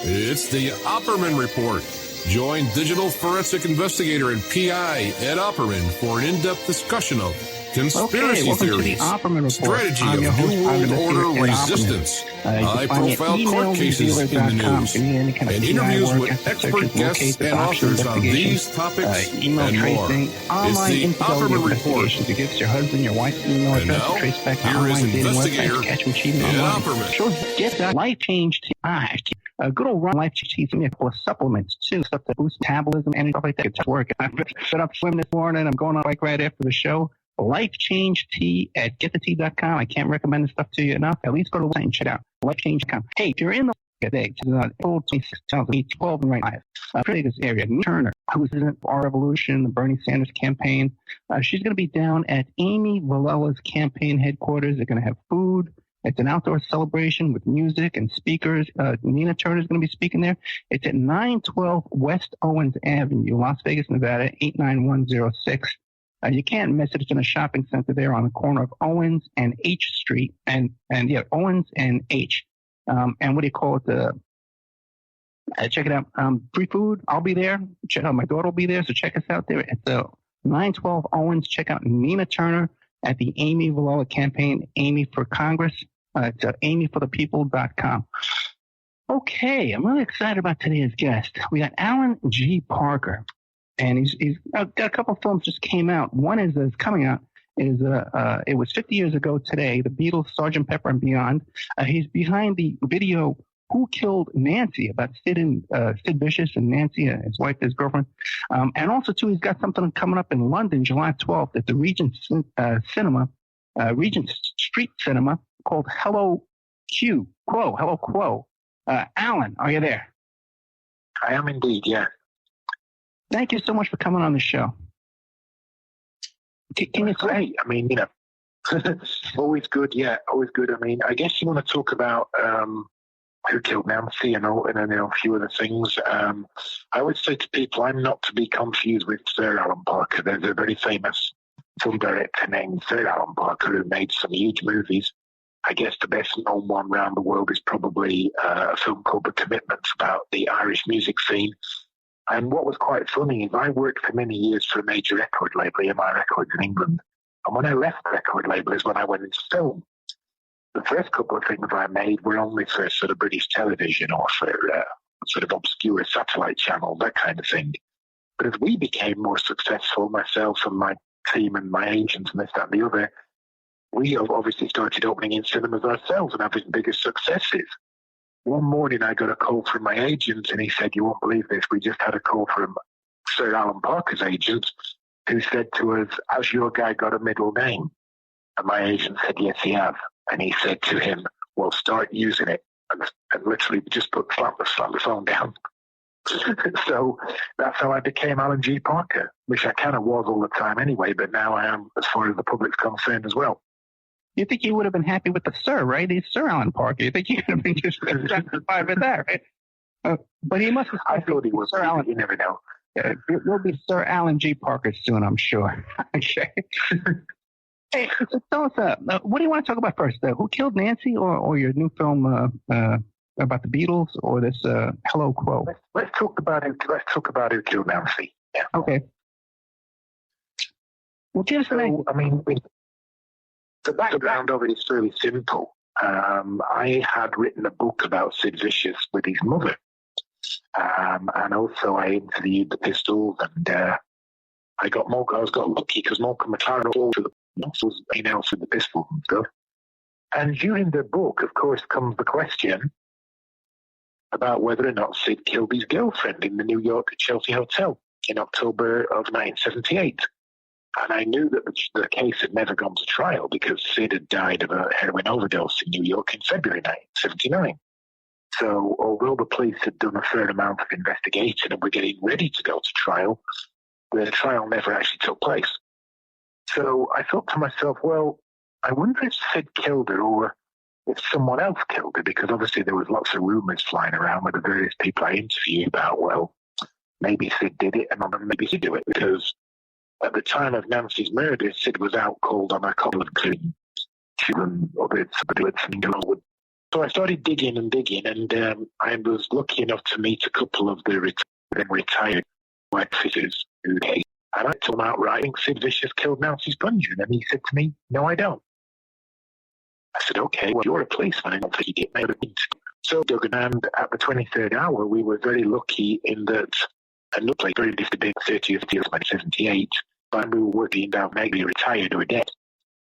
It's the Opperman Report. Join digital forensic investigator and PI Ed Opperman for an in-depth discussion of conspiracy theories, strategy of New World Order resistance, high-profile court cases in the news, and interviews with expert guests and authors on these topics and more. It's the Opperman Report. Against your husband, your wife's email And address, now, trace back to here is online dating investigator websites, catch them cheating Ed online. Opperman. Sure, get that life change a good old life change me a couple of supplements too, stuff that boosts metabolism and stuff like that. It's work. I'm set up swim this morning. I'm going on a bike right after the show. Life Change Tea at getthetea.com. I can't recommend this stuff to you enough. At least go to the website and check it out. LifeChange.com. Hey, if you're in the today, which is on April 26, 2012, right now, pretty this area, Turner, who's in our revolution, the Bernie Sanders campaign, she's going to be down at Amy Villa's campaign headquarters. They're going to have food. It's an outdoor celebration with music and speakers. Nina Turner is going to be speaking there. It's at 912 West Owens Avenue, Las Vegas, Nevada, 89106. You can't miss it. It's in a shopping center there on the corner of Owens and H Street. And yeah, Owens and H. And what do you call it? Check it out. Free food. I'll be there. Check out. My daughter will be there. So check us out there at the 912 Owens. Check out Nina Turner at the Amy Villa campaign, Amy for Congress. It's amyforthepeople.com. Okay, I'm really excited about today's guest. We got Alan G. Parker, and he's got a couple of films just came out. One is coming out. It was 50 years ago today, the Beatles, Sgt. Pepper and Beyond. He's behind the video Who Killed Nancy, about Sid Vicious and Nancy, his wife, his girlfriend. And also, too, he's got something coming up in London, July 12th at the Regent Street Cinema called Hello Quo. Alan, are you there? I am indeed, yeah. Thank you so much for coming on the show. Can you great. I mean, you know, always good. Yeah, always good. I mean, I guess you want to talk about Who Killed Nancy and a few other things. I would say to people, I'm not to be confused with Sir Alan Parker. There's a very famous film director named Sir Alan Parker who made some huge movies. I guess the best known one around the world is probably a film called The Commitments about the Irish music scene. And what was quite funny is I worked for many years for a major record label, EMI Records in England. And when I left the record label is when I went into film. The first couple of things I made were only for sort of British television or for sort of obscure satellite channel, that kind of thing. But as we became more successful, myself and my team and my agents and this, that, and the other, we obviously started opening in cinemas ourselves and having bigger successes. One morning I got a call from my agent and he said, "You won't believe this, we just had a call from Sir Alan Parker's agent who said to us, 'Has your guy got a middle name?' And my agent said, 'Yes, he has.' And he said to him, 'Well, start using it.' And literally just slam the phone down. So that's how I became Alan G. Parker, which I kind of was all the time anyway, but now I am as far as the public's concerned as well. You think he would have been happy with the Sir, right? He's Sir Alan Parker. You think he would have been just satisfied with that, right? But he must have. I thought he was. Sir Alan. You never know. You'll be Sir Alan G. Parker soon, I'm sure. Okay. Hey, so tell us, what do you want to talk about first? Who Killed Nancy, or your new film about the Beatles, or this Hello Quo? Let's talk about it. Let's talk about Who Killed Nancy. Yeah. Okay. Well, just I mean, the background of it is fairly simple. I had written a book about Sid Vicious with his mother, and also I interviewed the Pistols, and I got lucky because Malcolm McLaren was being else with the Pistols and stuff. And during the book, of course, comes the question about whether or not Sid killed his girlfriend in the New York Chelsea Hotel in October of 1978. And I knew that the case had never gone to trial because Sid had died of a heroin overdose in New York in February 1979. So although the police had done a fair amount of investigation and were getting ready to go to trial, the trial never actually took place. So I thought to myself, well, I wonder if Sid killed her or if someone else killed her, because obviously there was lots of rumors flying around with the various people I interviewed about, well, maybe Sid did it and maybe Sid did it, because at the time of Nancy's murder, Sid was out cold on a couple of clean children, or somebody would So I started digging, and I was lucky enough to meet a couple of the retired white officers who came. And I told him outright, I think Sid Vicious killed Nancy Spungen. And he said to me, no, I don't. I said, okay, well, you're a policeman. I don't think you did. So, and at the 23rd hour, we were very lucky in that another place, very different, 30th of 1978, and we were working down, maybe retired or dead.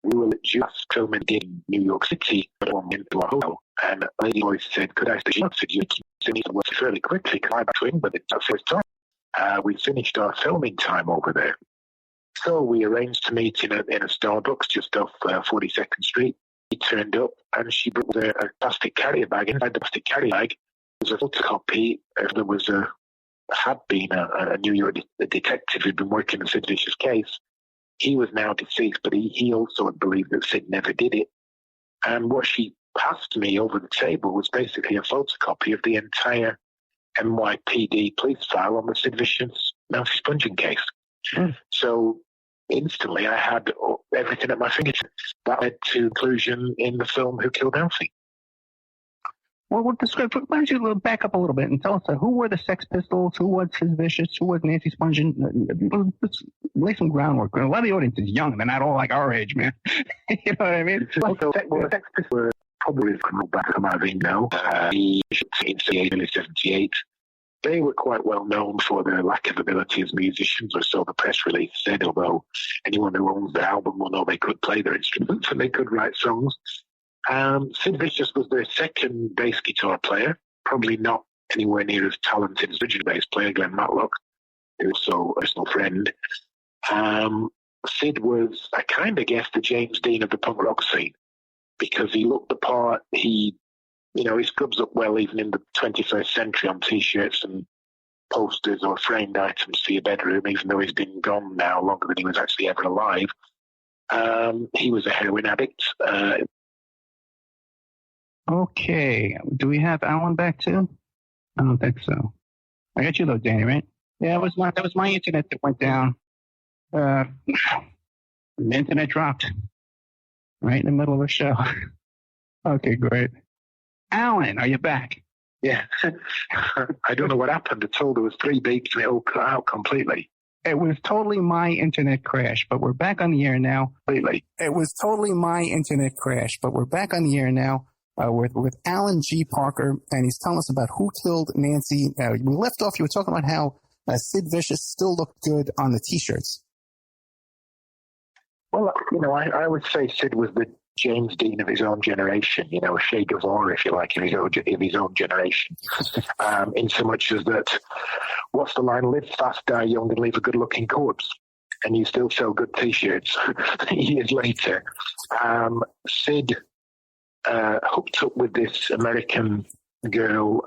We were just filming in New York City, into a hotel, and a lady voice said, could I stay? I said, you need to work fairly quickly, because I'm back to England. It's our first time. We finished our filming time over there. So we arranged to meet in a Starbucks just off 42nd Street. He turned up and she brought a plastic carrier bag. Inside the plastic carrier bag was a photocopy. There was had been a New York detective who'd been working the Sid Vicious case. He was now deceased, but he also believed that Sid never did it. And what she passed me over the table was basically a photocopy of the entire NYPD police file on the Sid Vicious Nancy Spungen case. So instantly I had everything at my fingertips. That led to inclusion in the film Who Killed Nancy. Well, why don't you back up a little bit and tell us who were the Sex Pistols, who was Sid Vicious, who was Nancy Spungen? Let's lay some groundwork. A lot of the audience is young. They're not all like our age, man. You know what I mean? The Sex Pistols were probably criminal back from having now. In 78. They were quite well known for their lack of ability as musicians, or so the press release said, although anyone who owns the album will know they could play their instruments and they could write songs. Sid Vicious was their second bass guitar player, probably not anywhere near as talented as original bass player Glenn Matlock, who was also a personal friend. Sid was, I kind of guess, the James Dean of the punk rock scene, because he looked the part. He scrubs up well even in the 21st century on T-shirts and posters or framed items for your bedroom, even though he's been gone now longer than he was actually ever alive. He was a heroin addict. Okay. Do we have Alan back too? I don't think so. I got you though, Danny, right? Yeah, that was my internet that went down. The internet dropped right in the middle of the show. Okay, great. Alan, are you back? Yeah. I don't know what happened. I told there was 3 beeps and it all cut out completely. It was totally my internet crash, but we're back on the air now. Completely. It was totally my internet crash, but we're back on the air now with Alan G. Parker, and he's telling us about Who Killed Nancy. We left off, you were talking about how Sid Vicious still looked good on the T-shirts. Well, I would say Sid was the James Dean of his own generation, a shade of awe, if you like, of his own generation. In so much as that, what's the line? Live fast, die young, and leave a good-looking corpse. And you still sell good T-shirts years later. Sid hooked up with this American girl,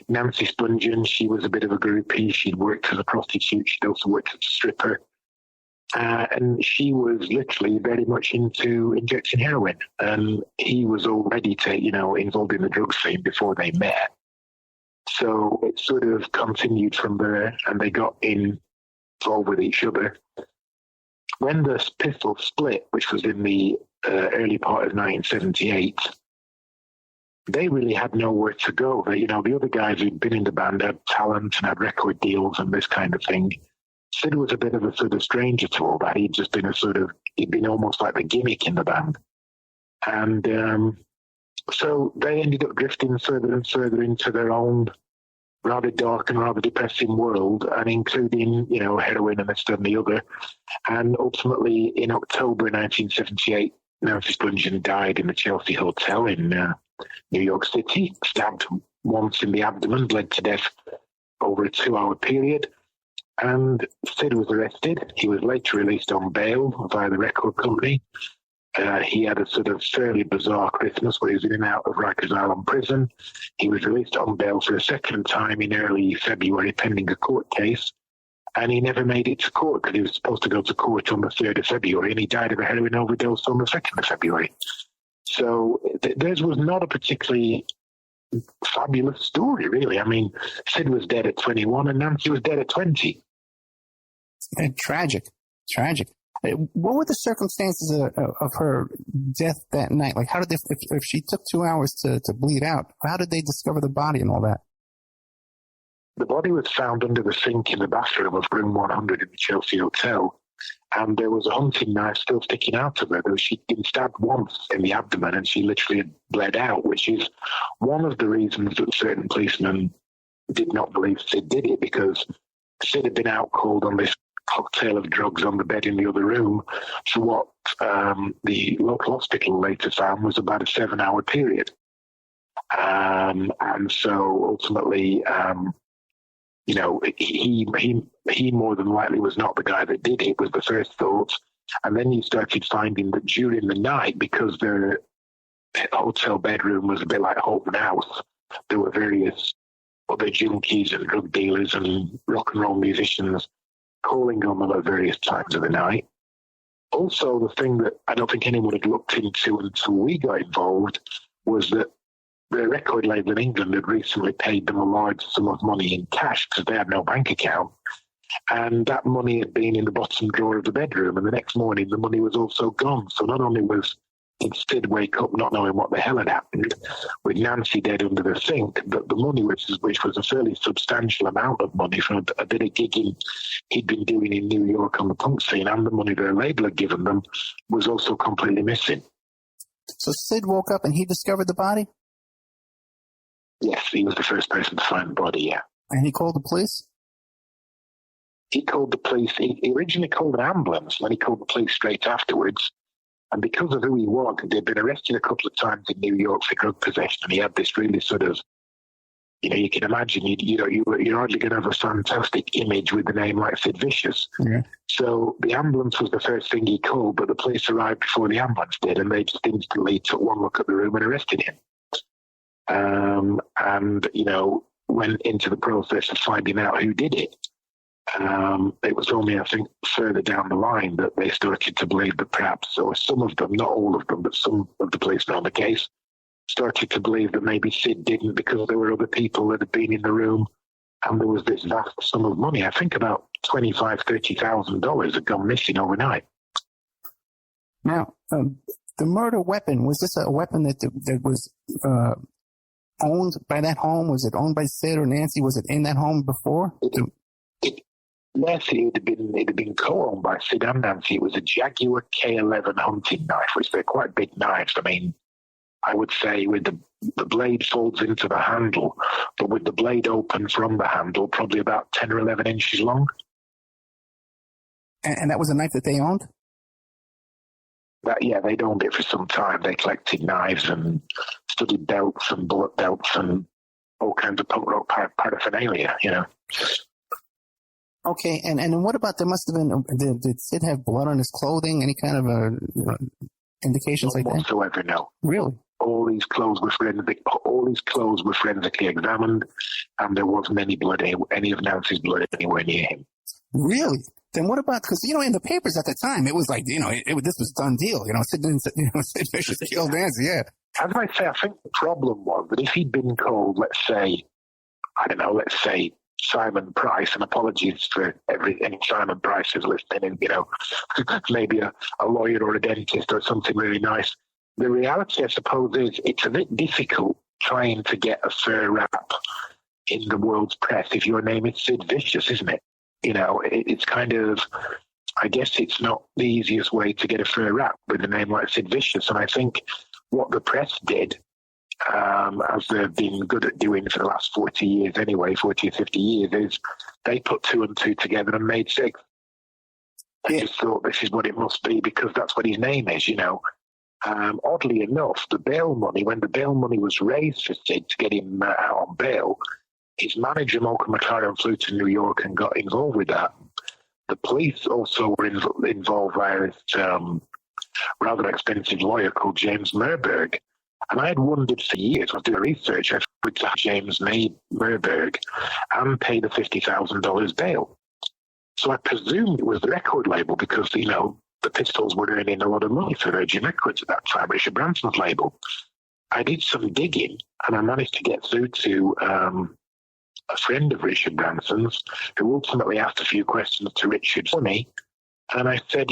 Nancy Spungen. She was a bit of a groupie. She'd worked as a prostitute. She'd also worked as a stripper. And she was literally very much into injecting heroin. And he was already, involved in the drug scene before they met. So it sort of continued from there, and they got involved with each other. When the Pistols split, which was in the early part of 1978, they really had nowhere to go. The other guys who'd been in the band had talent and had record deals and this kind of thing. Sid was a bit of a sort of stranger to all that. He'd been almost like the gimmick in the band. And so they ended up drifting further and further into their own rather dark and rather depressing world, and including, heroin and this and the other. And ultimately, in October 1978, Nancy Spungen died in the Chelsea Hotel in New York City, stabbed once in the abdomen, bled to death over a 2-hour period. And Sid was arrested. He was later released on bail via the record company. He had a sort of fairly bizarre Christmas where he was in and out of Rikers Island prison. He was released on bail for a second time in early February pending a court case. And he never made it to court because he was supposed to go to court on the 3rd of February, and he died of a heroin overdose on the 2nd of February. So theirs was not a particularly fabulous story, really. I mean, Sid was dead at 21 and Nancy was dead at 20. And tragic. What were the circumstances of her death that night? Like, how did if she took 2 hours to bleed out, how did they discover the body and all that? The body was found under the sink in the bathroom of room 100 in the Chelsea Hotel, and there was a hunting knife still sticking out of her. She'd been stabbed once in the abdomen, and she literally had bled out, which is one of the reasons that certain policemen did not believe Sid did it, because Sid had been out cold on this cocktail of drugs on the bed in the other room for what the local hospital later found was about a 7-hour period. And so ultimately, he more than likely was not the guy that did it, was the first thought. And then you started finding that during the night, because their hotel bedroom was a bit like Holton House, there were various other junkies and drug dealers and rock and roll musicians calling on them at various times of the night. Also, the thing that I don't think anyone had looked into until we got involved was that the record label in England had recently paid them a large sum of money in cash because they had no bank account. And that money had been in the bottom drawer of the bedroom. And the next morning, the money was also gone. So not only did Sid wake up not knowing what the hell had happened, with Nancy dead under the sink, but the money, which was a fairly substantial amount of money from a bit of gigging he'd been doing in New York on the punk scene, and the money their label had given them, was also completely missing. So Sid woke up and he discovered the body? Yes, he was the first person to find the body, yeah. And he called the police? He called the police. He originally called an ambulance, and then he called the police straight afterwards. And because of who he was, they'd been arrested a couple of times in New York for drug possession, and he had this really sort of, you can imagine, you're hardly going to have a fantastic image with a name like Sid Vicious. Yeah. So the ambulance was the first thing he called, but the police arrived before the ambulance did, and they just instantly took one look at the room and arrested him. Went into the process of finding out who did it. It was only, I think, further down the line that they started to believe that perhaps, or some of them, not all of them, but some of the policemen on the case started to believe that maybe Sid didn't, because there were other people that had been in the room, and there was this vast sum of money. I think about $25,000-$30,000 had gone missing overnight. Now, the murder weapon, was this a weapon that was owned by that home? Was it owned by Sid or Nancy? Was it in that home before? Yes, it had been co-owned by Sid and Nancy. It was a Jaguar K11 hunting knife, which they're quite big knives. I mean, I would say with the blade folds into the handle, but with the blade open from the handle, probably about 10 or 11 inches long. And that was a knife that they owned? They'd owned it for some time. They collected knives and studied belts and bullet belts and all kinds of punk rock paraphernalia, Okay, and what about, there must have been, did Sid have blood on his clothing? Any kind of indications like that? Whatsoever, no. Really? All these clothes were forensically examined, and there wasn't any blood, any of Nancy's blood anywhere near him. Really? Then what about, because, in the papers at the time, it was like, this was a done deal. Sid Vicious Killed Nancy, yeah. As I say, I think the problem was that if he'd been called, let's say Simon Price, and apologies for any Simon Prices listening, and, maybe a lawyer or a dentist or something really nice. The reality, I suppose, is it's a bit difficult trying to get a fair rap in the world's press if your name is Sid Vicious, isn't it? It's kind of, I guess it's not the easiest way to get a fair rap with a name like Sid Vicious. And I think what the press did, as they've been good at doing for the last 40 years anyway, 40 or 50 years, is they put 2 and 2 together and made 6. They just thought this is what it must be because that's what his name is, Oddly enough, the bail money, when the bail money was raised for Sid to get him out on bail, his manager, Malcolm McLaren, flew to New York and got involved with that. The police also were involved via this rather expensive lawyer called James Merberg. And I had wondered for years, I was doing research, I would have James Merberg and pay the $50,000 bail. So I presumed it was the record label because, the Pistols were earning a lot of money for Virgin Records at that time, Richard Branson's label. I did some digging and I managed to get through to a friend of Richard Branson's who ultimately asked a few questions to Richard for me. And I said,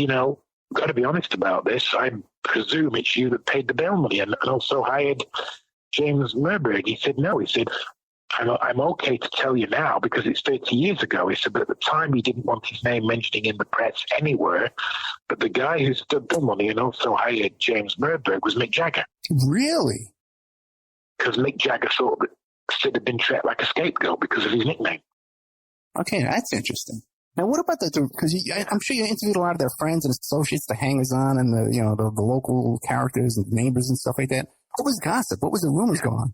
got to be honest about this. I presume it's you that paid the bail money and also hired James Merberg. He said, no. He said, I'm okay to tell you now because it's 30 years ago. He said, but at the time he didn't want his name mentioning in the press anywhere. But the guy who stood the money and also hired James Merberg was Mick Jagger. Really? Because Mick Jagger thought that Sid had been treated like a scapegoat because of his nickname. Okay, that's interesting. Now, what about because I'm sure you interviewed a lot of their friends and associates, the hangers-on and the local characters and neighbors and stuff like that. What was gossip? What was the rumors going on?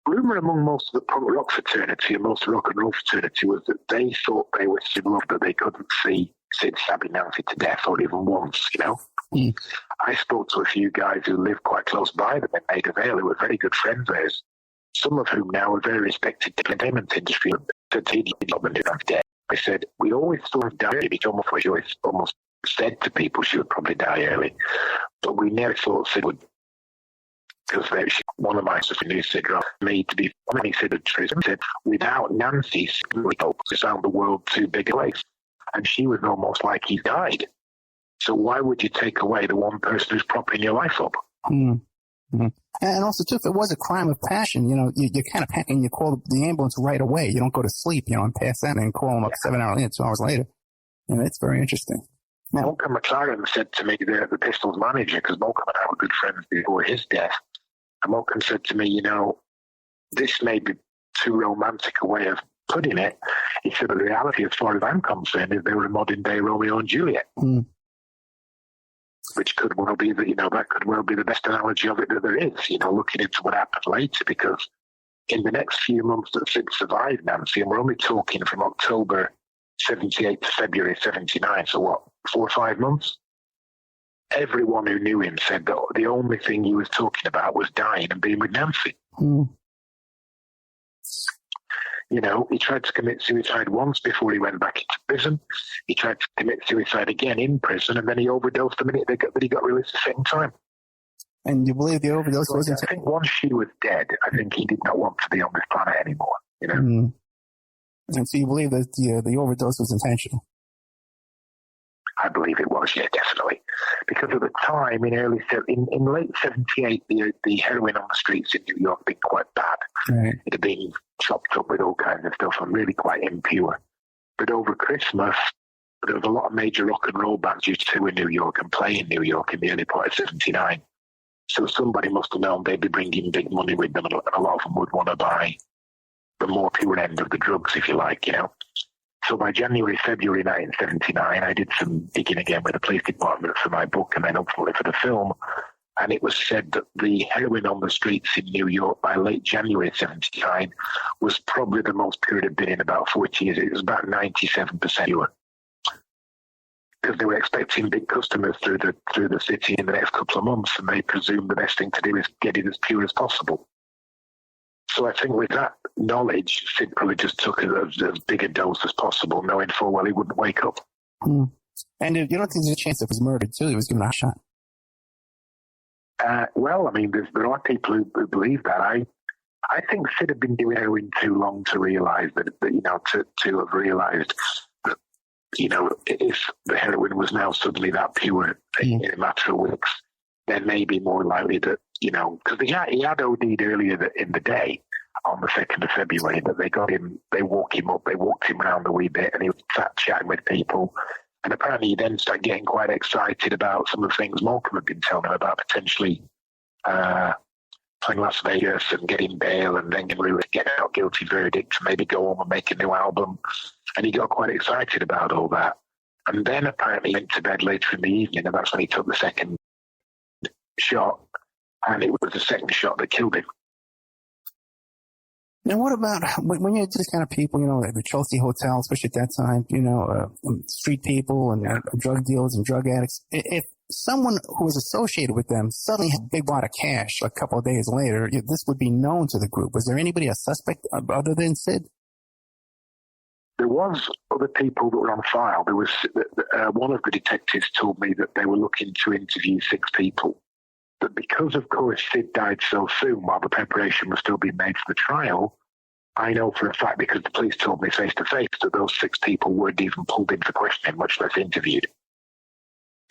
Rumor among most of the punk rock fraternity and most rock and roll fraternity was that they thought they were so in love that they couldn't see Sid stabbing Nancy to death or even once, I spoke to a few guys who lived quite close by them in Maida Vale who were very good friends of theirs, some of whom now are very respected in the entertainment industry. I said, we always thought of die early. She almost said to people she would probably die early, but we never thought Sid would. Because one of my sisters knew Sid me to be funny. Sid said, without Nancy, we found the world too big a place. And she was almost like he died. So why would you take away the one person who's propping your life up? Mm-hmm. And also, too, if it was a crime of passion, you kind of and you call the ambulance right away. You don't go to sleep, and pass out and call them up 7 hours later, 2 hours later. It's very interesting. Now, Malcolm McLaren said to me, the Pistols manager, because Malcolm and I were good friends before his death, and Malcolm said to me, this may be too romantic a way of putting it. He said, but the reality, as far as I'm concerned, is they were a modern-day Romeo and Juliet. Mm. Which could well be that could well be the best analogy of it that there is, looking into what happened later, because in the next few months that Sid survived Nancy, and we're only talking from October 78 to February 79, so what, 4 or 5 months? Everyone who knew him said that the only thing he was talking about was dying and being with Nancy. Mm. He tried to commit suicide once before he went back into prison. He tried to commit suicide again in prison, and then he overdosed the minute that he got released the second time. And you believe the overdose wasn't... I think once she was dead, I think he did not want to be on this planet anymore, Mm. And so you believe that the overdose was intentional? I believe it was, yeah, definitely. Because at the time, in late 78, the heroin on the streets in New York had been quite bad. Right. It had been chopped up with all kinds of stuff and really quite impure. But over Christmas, there was a lot of major rock and roll bands used to tour in New York and play in New York in the early part of 79. So somebody must have known they'd be bringing big money with them, and a lot of them would want to buy the more pure end of the drugs, if you like, So by January, February 1979, I did some digging again with the police department for my book and then hopefully for the film. And it was said that the heroin on the streets in New York by late January 79 was probably the most pure it had been in about 40 years. It was about 97% pure. Because they were expecting big customers through the city in the next couple of months, and they presumed the best thing to do is get it as pure as possible. So I think with that knowledge, Sid probably just took as big a dose as possible, knowing full well he wouldn't wake up. Mm. And you don't think there's a chance that he was murdered, too? He was given a shot? There are people who believe that. I think Sid had been doing heroin too long to realise that to have realised that, if the heroin was now suddenly that pure in a matter of weeks, then maybe more likely that, because he had OD'd earlier in the day on the 2nd of February, that they woke him up, they walked him around a wee bit, and he was sat chatting with people. And apparently he then started getting quite excited about some of the things Malcolm had been telling him about, potentially playing Las Vegas and getting bail and then getting out guilty verdict to maybe go home and make a new album. And he got quite excited about all that. And then apparently he went to bed later in the evening, and that's when he took the second shot, and it was the second shot that killed him. Now, what about when you're these kind of people, the Chelsea Hotel, especially at that time, street people and drug dealers and drug addicts, if someone who was associated with them suddenly had a big wad of cash a couple of days later, this would be known to the group. Was there anybody a suspect other than Sid? There was other people that were on file. There was one of the detectives told me that they were looking to interview 6 people. But because, of course, Sid died so soon while the preparation was still being made for the trial, I know for a fact, because the police told me face to face, that those 6 people weren't even pulled in for questioning, much less interviewed.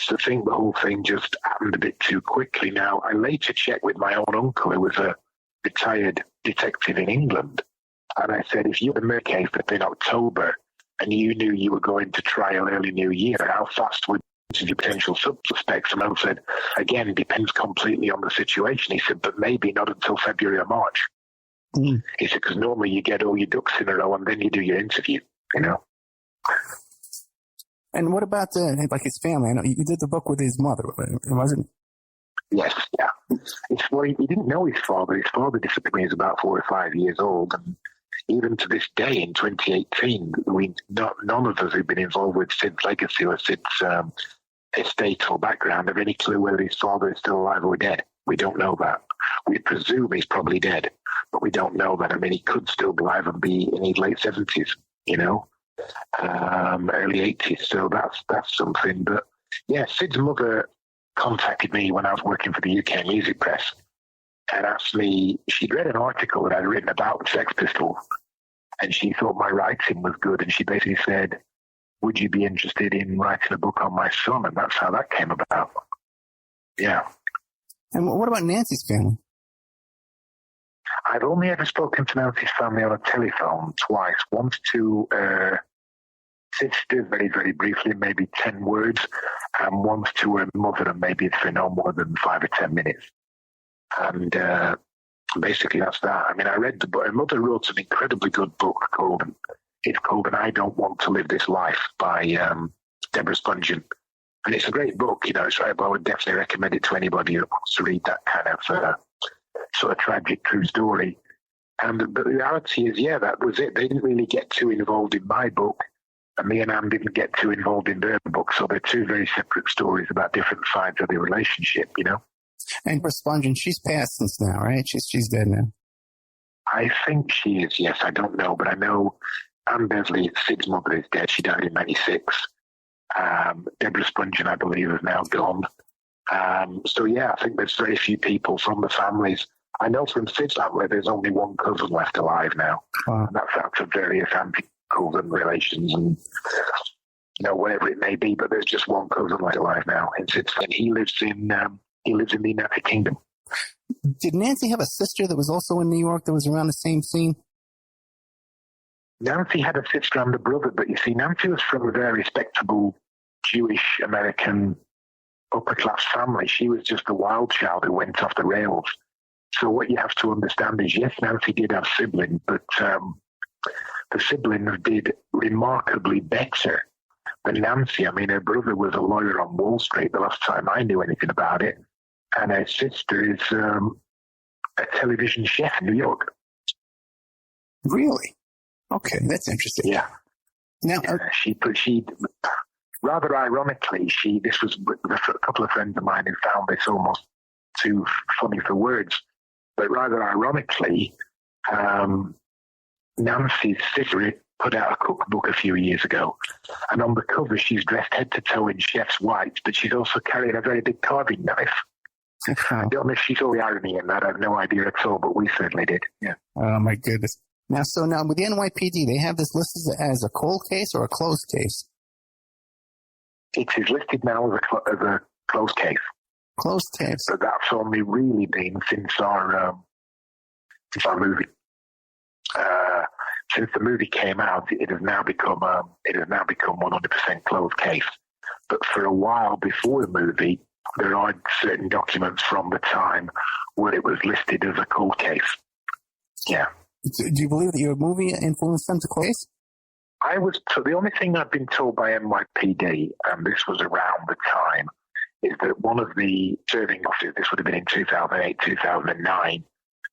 So I think the whole thing just happened a bit too quickly. Now, I later checked with my own uncle, who was a retired detective in England, and I said, if you had a murder case in October and you knew you were going to trial early New Year, how fast would you interview potential suspects? And I said, again, it depends completely on the situation. He said, but maybe not until February or March. Mm. He said, because normally you get all your ducks in a row and then you do your interview, you know. And what about like his family? I know you did the book with his mother, wasn't it? Yes, yeah. He didn't know his father. His father disappeared when he was about 4 or 5 years old. And even to this day, in 2018, none of us who've been involved with Sid's legacy or Sid's estate or background have any clue whether his father is still alive or dead. We don't know that. We presume he's probably dead, but we don't know that. I mean, he could still be alive and be in his late 70s, you know, early 80s. So that's something. But yeah, Sid's mother contacted me when I was working for the UK Music Press and asked me, she'd read an article that I'd written about the Sex Pistols, and she thought my writing was good, and she basically said, would you be interested in writing a book on my son? And that's how that came about. Yeah. And what about Nancy's family? I've only ever spoken to Nancy's family on a telephone twice. Once to sister, very, very briefly, maybe 10 words, and once to her mother, and maybe for no more than 5 or 10 minutes. And basically that's that. I mean, I read the book. Her mother wrote an incredibly good book called And I Don't Want to Live This Life by Deborah Spungen. And it's a great book, you know. It's right, but I would definitely recommend it to anybody who wants to read that kind of sort of tragic true story. And the reality is, yeah, that was it. They didn't really get too involved in my book, and me and Anne didn't get too involved in their book. So they're two very separate stories about different sides of the relationship, you know. And for Spungen, she's passed since now, right? She's dead now. I think she is, yes. I don't know, but I know Anne Beverly, Sid's mother, is dead. She died in 96. Deborah Spungen, I believe, is now gone. So, yeah, I think there's very few people from the families. I know from Sid's family, there's only one cousin left alive now. Wow. And that's out of various uncles and relations and, you know, whatever it may be. But there's just one cousin left alive now in Sid's family. He lives in the United Kingdom. Did Nancy have a sister that was also in New York that was around the same scene? Nancy had a sister and a brother, but you see, Nancy was from a very respectable Jewish American upper-class family. She was just a wild child who went off the rails. So what you have to understand is, yes, Nancy did have siblings, but the siblings did remarkably better than Nancy. I mean, her brother was a lawyer on Wall Street the last time I knew anything about it, and her sister is a television chef in New York. Really? Okay, that's interesting. Yeah. Now, she rather ironically, this was a couple of friends of mine who found this almost too funny for words, but rather ironically, Nancy's sister put out a cookbook a few years ago, and on the cover she's dressed head to toe in chef's white, but she's also carrying a very big carving knife. I don't know if she saw the irony in that. I have no idea at all, but we certainly did. Yeah. Oh my goodness. Now with the NYPD, they have this listed as a cold case or a closed case? It is listed now as a closed case. Closed case. But that's only really been since our movie. Since the movie came out, it has now become 100% closed case. But for a while before the movie, there are certain documents from the time where it was listed as a cold case. Yeah. Do you believe that your movie influenced them to case? The only thing I've been told by NYPD, and this was around the time, is that one of the serving officers, this would have been in 2008, 2009,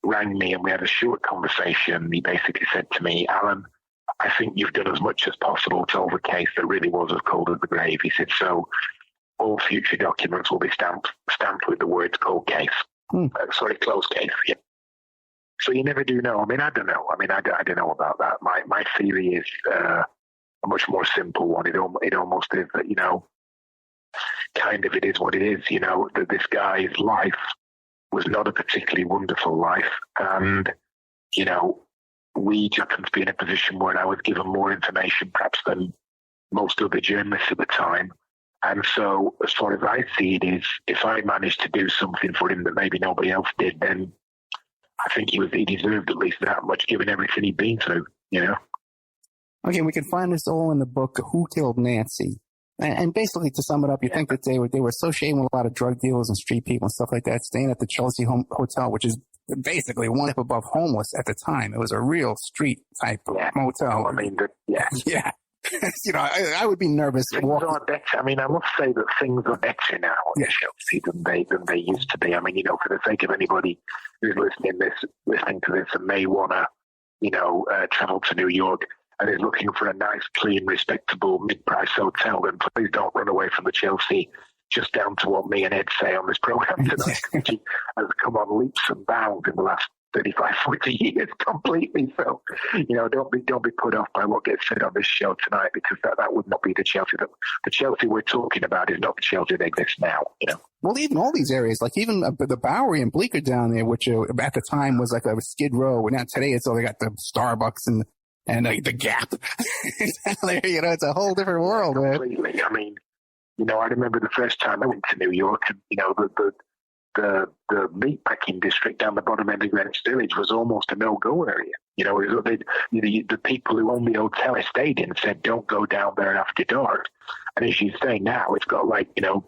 rang me and we had a short conversation. He basically said to me, Alan, I think you've done as much as possible to solve a case that really was as cold as the grave. He said, so all future documents will be stamped with the words cold case. Closed case, yeah. So you never do know. I mean, I don't know. I don't know about that. My theory is a much more simple one. It almost is that, you know, kind of it is what it is, you know, that this guy's life was not a particularly wonderful life. And, you know, we just happened to be in a position where I was given more information perhaps than most other journalists at the time. And so as far as I see it is, if I managed to do something for him that maybe nobody else did, then I think he deserved at least that much given everything he'd been through, you know. Okay, we can find this all in the book, Who Killed Nancy? And basically, to sum it up, you think that they were associating with a lot of drug dealers and street people and stuff like that, staying at the Chelsea Hotel, which is basically one step above homeless at the time. It was a real street type of motel. I mean, yeah. You know, I would be nervous. Things are better. I mean, I must say that things are better now at Chelsea than they used to be. I mean, you know, for the sake of anybody who's listening to this and may want to, you know, travel to New York and is looking for a nice, clean, respectable, mid-price hotel, then please don't run away from the Chelsea just down to what me and Ed say on this program tonight, which has come on leaps and bounds in the last 35, 40 years completely. So, you know, don't be put off by what gets said on this show tonight, because that would not be the Chelsea. The Chelsea we're talking about is not the Chelsea that exists now, you know. Well, even all these areas, like even the Bowery and Bleecker down there, which at the time was like a Skid Row, and now today it's all they got the Starbucks and the Gap. You know, it's a whole different world, man. Completely. I mean, you know, I remember the first time I went to New York, and you know, the meatpacking district down the bottom end of Greenwich Village was almost a no-go area. You know, the people who owned the hotel I stayed in said, "Don't go down there after dark." And as you say now, it's got like, you know,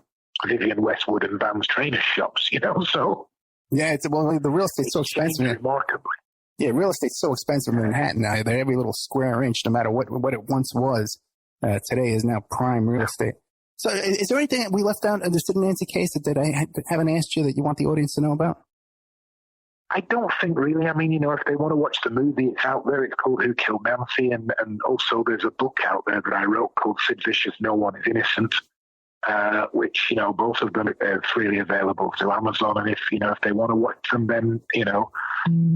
Vivian Westwood and Vans trainer shops. You know, so yeah, the real estate's so expensive. Remarkably. Yeah, real estate's so expensive in Manhattan now that every little square inch, no matter what it once was, today is now prime real estate. So is there anything that we left out in the Sid and Nancy case that I haven't asked you that you want the audience to know about? I don't think really. I mean, you know, if they want to watch the movie, it's out there. It's called Who Killed Nancy? And also there's a book out there that I wrote called Sid Vicious, No One is Innocent, which, you know, both of them are freely available through Amazon. And if they want to watch them, then, you know,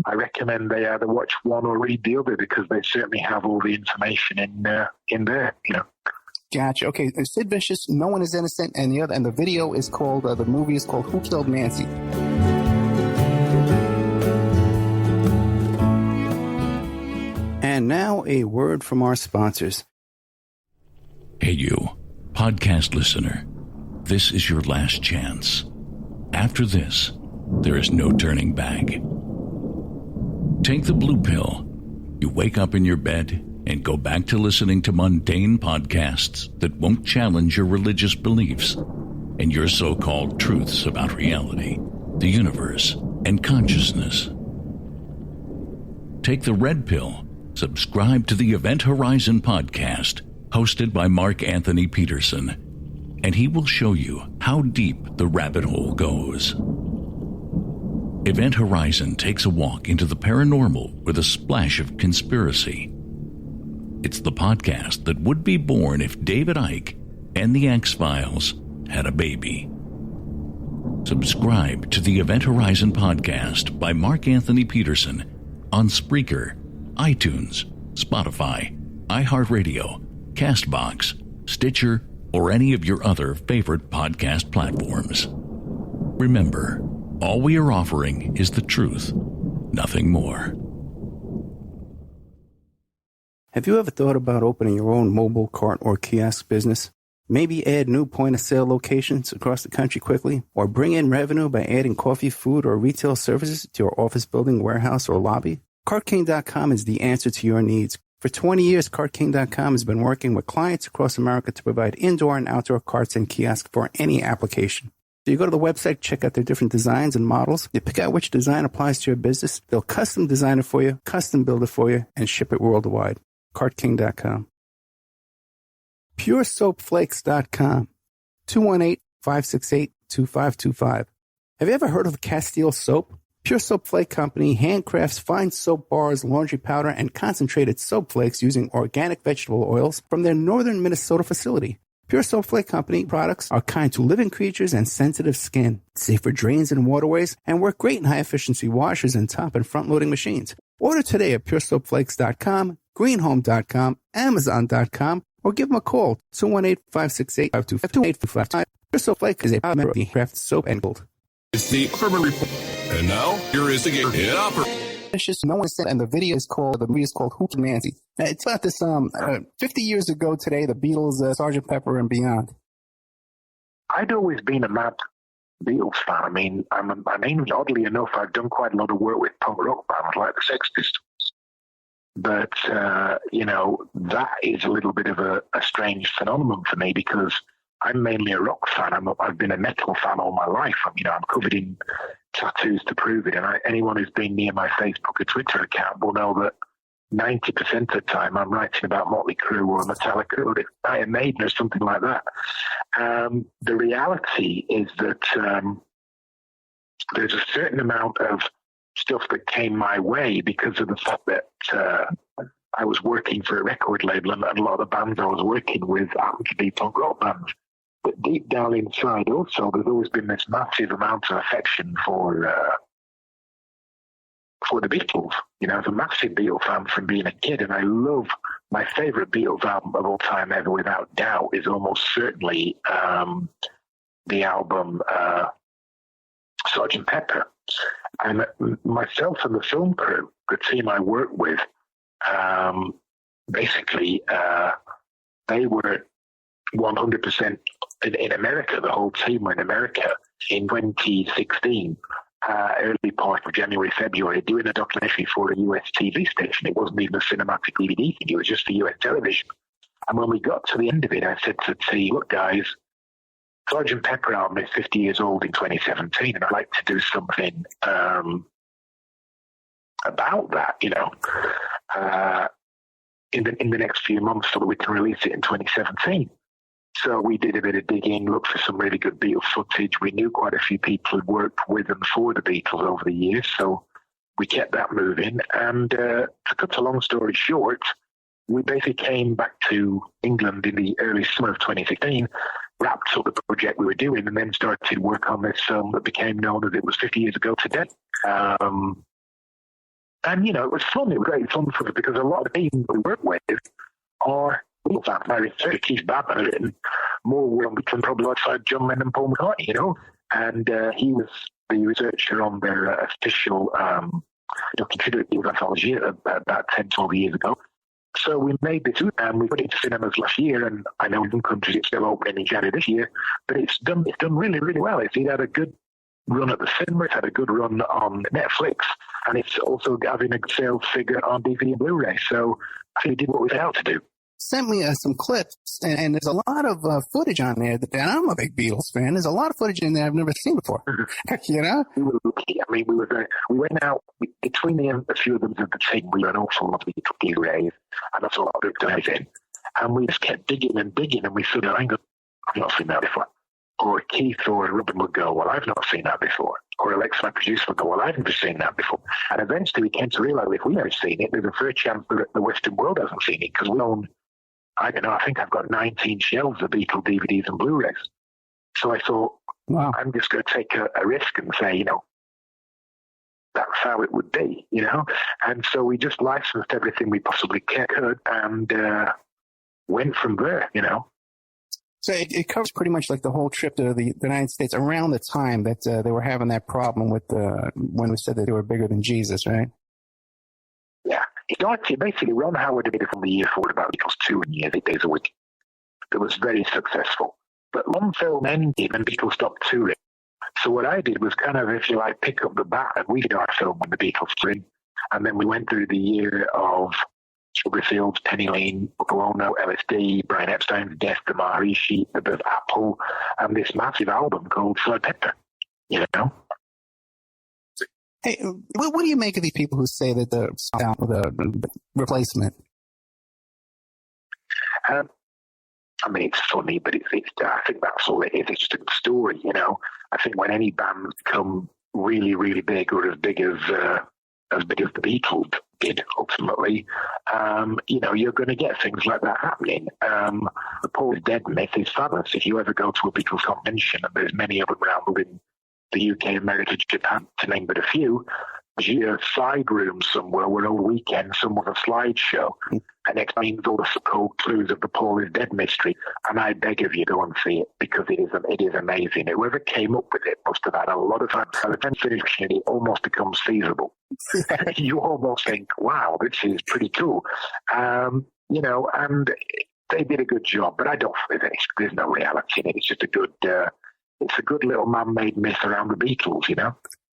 I recommend they either watch one or read the other, because they certainly have all the information in there, you know. Gotcha. Okay, Sid Vicious, No One is Innocent, and the video is called, the movie is called Who Killed Nancy? And now a word from our sponsors. Hey you, podcast listener, this is your last chance. After this, there is no turning back. Take the blue pill. You wake up in your bed and go back to listening to mundane podcasts that won't challenge your religious beliefs and your so-called truths about reality, the universe, and consciousness. Take the red pill. Subscribe to the Event Horizon podcast, hosted by Mark Anthony Peterson, and he will show you how deep the rabbit hole goes. Event Horizon takes a walk into the paranormal with a splash of conspiracy. It's the podcast that would be born if David Icke and the X-Files had a baby. Subscribe to the Event Horizon podcast by Mark Anthony Peterson on Spreaker, iTunes, Spotify, iHeartRadio, CastBox, Stitcher, or any of your other favorite podcast platforms. Remember, all we are offering is the truth, nothing more. Have you ever thought about opening your own mobile cart or kiosk business? Maybe add new point-of-sale locations across the country quickly, or bring in revenue by adding coffee, food, or retail services to your office building, warehouse, or lobby? CartKing.com is the answer to your needs. For 20 years, CartKing.com has been working with clients across America to provide indoor and outdoor carts and kiosks for any application. So you go to the website, check out their different designs and models. You pick out which design applies to your business. They'll custom design it for you, custom build it for you, and ship it worldwide. CartKing.com. PureSoapFlakes.com. 218-568-2525. Have you ever heard of Castile Soap? Pure Soap Flake Company handcrafts fine soap bars, laundry powder, and concentrated soap flakes using organic vegetable oils from their northern Minnesota facility. Pure Soap Flake Company products are kind to living creatures and sensitive skin, safe for drains and waterways, and work great in high-efficiency washers and top and front-loading machines. Order today at PureSoapFlakes.com, greenhome.com, Amazon.com, or give them a call, 218-568-5255. Pure Soap Flake is a proud member of the Craft Soap and Gold. It's the Opperman Report. And now, here is the game in Opperman. Vicious. No one said, and the movie is called Sid and Nancy. It's about this 50 years ago today, the Beatles, Sgt. Pepper and Beyond. I'd always been a mad Beatles fan. I mean, oddly enough, I've done quite a lot of work with punk rock bands like the Sex Pistols. But, that is a little bit of a strange phenomenon for me because I'm mainly a rock fan. I've been a metal fan all my life. I'm covered in tattoos to prove it. And anyone who's been near my Facebook or Twitter account will know that 90% of the time I'm writing about Motley Crue or Metallica or Iron Maiden or something like that. The reality is that there's a certain amount of stuff that came my way because of the fact that I was working for a record label and a lot of the bands I was working with happened to be punk rock bands. But deep down inside also, there's always been this massive amount of affection for the Beatles. I was a massive Beatles fan from being a kid, and I love my favourite Beatles album of all time ever, without doubt, is almost certainly the album Sgt. Pepper. And myself and the film crew, the team I worked with, basically, they were 100% in America. The whole team were in America in 2016, early part of January, February, doing a documentary for a US TV station. It wasn't even a cinematic DVD thing. It was just the US television. And when we got to the end of it, I said to the team, look, guys, Sgt. Pepper album is 50 years old in 2017, and I'd like to do something about that, in the next few months so that we can release it in 2017. So we did a bit of digging, looked for some really good Beatles footage. We knew quite a few people who'd worked with and for the Beatles over the years, so we kept that moving. And to cut a long story short, we basically came back to England in the early summer of 2016, wrapped up the project we were doing, and then started work on this film that became known as It Was 50 Years Ago Today. And, it was fun. It was great fun for us because a lot of the people we work with are Beatles fans. My research, Keith Babin, had written more work than probably outside John Lennon and Paul McCartney, and he was the researcher on their official documentary anthology about 10, 12 years ago. So we made this and we put it to cinemas last year, and I know in some countries it's still opening in January this year, but it's done really, really well. It had a good run at the cinema, it's had a good run on Netflix, and it's also having a sales figure on DVD and Blu-ray. So I think we did what we set out to do. Sent me some clips, and there's a lot of footage on there. And I'm a big Beatles fan. There's a lot of footage in there I've never seen before. We were lucky. I mean, we went out between a few of them of the team. We were an awful lot of Blu-rays, and that's a lot of guys in. And we just kept digging, and we sort of, I've not seen that before. Or Keith or Robin would go, well, I've not seen that before. Or Alexa, my producer, would go, well, I've never seen that before. And eventually we came to realize if we've never seen it, there's a fair chance that the Western world hasn't seen it, because we own, I think I've got 19 shelves of Beatle DVDs and Blu-rays. So I thought, wow, I'm just going to take a risk and say, that's how it would be, And so we just licensed everything we possibly could and went from there, So it covers pretty much like the whole trip to the United States around the time that they were having that problem with when we said that they were bigger than Jesus, right? Yeah. It basically, Ron Howard did it from the year forward about Beatles 2 and years, 8 days a week. It was very successful. But one film ended and Beatles stopped touring. So what I did was kind of, if you like, pick up the baton. We did our film when the Beatles were in. And then we went through the year of Sugarfields, Penny Lane, Yoko Ono, LSD, Brian Epstein's death, the Maharishi, the Bit of Apple, and this massive album called Sgt. Pepper, Hey, what do you make of these people who say that the replacement? I mean, it's funny, but it's I think that's all it is. It's just a story, I think when any band become really, really big, or as big as the Beatles did ultimately, you're going to get things like that happening. The Paul is Dead myth is fabulous. If you ever go to a Beatles convention, and there's many of them around in the UK, America, Japan, to name but a few, there's a side room somewhere where all weekend someone a slideshow, and explains all the so-called clues of the Paul is dead mystery. And I beg of you, go and see it, because it is amazing. Whoever came up with it must have had a lot of time. By the time finishing it almost becomes feasible. You almost think, wow, this is pretty cool. And they did a good job, but I don't think there's no reality in it. It's just a good little man-made myth around the Beatles,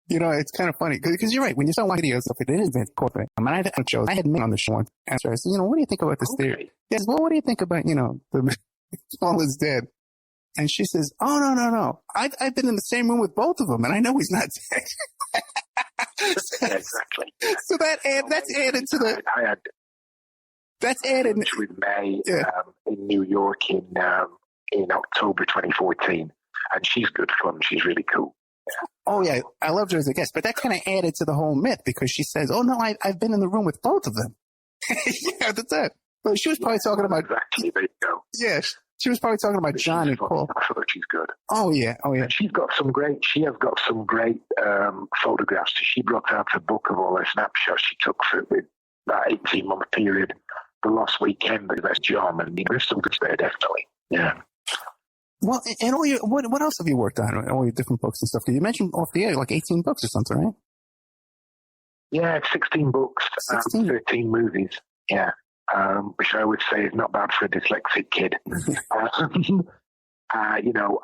It's kind of funny because you're right. When you start watching videos, it is corporate. I mean, I had men on the show and I said, what do you think about this theory? Yes, well, what do you think about, the Paul is dead? And she says, oh, no. I've been in the same room with both of them, and I know he's not dead. Yeah, exactly. So that's added to the. That's added with May in New York in October 2014, and she's good fun. She's really cool. Yeah. Oh yeah, I loved her as a guest, but that kind of added to the whole myth because she says, "Oh no, I've been in the room with both of them." Yeah, that's it. But she was probably talking about exactly. There you go. Yes, she was probably talking about John and Paul. I thought she's good. Oh yeah. She has got some great photographs. She brought out a book of all her snapshots she took for that 18-month period. The Lost Weekend, that's John, and there's some good there, definitely. Yeah. Well, and what else have you worked on? All your different books and stuff. You mentioned off the air like 18 books or something, right? Yeah, 16 books, 13 movies. Yeah, which I would say is not bad for a dyslexic kid. I don't know.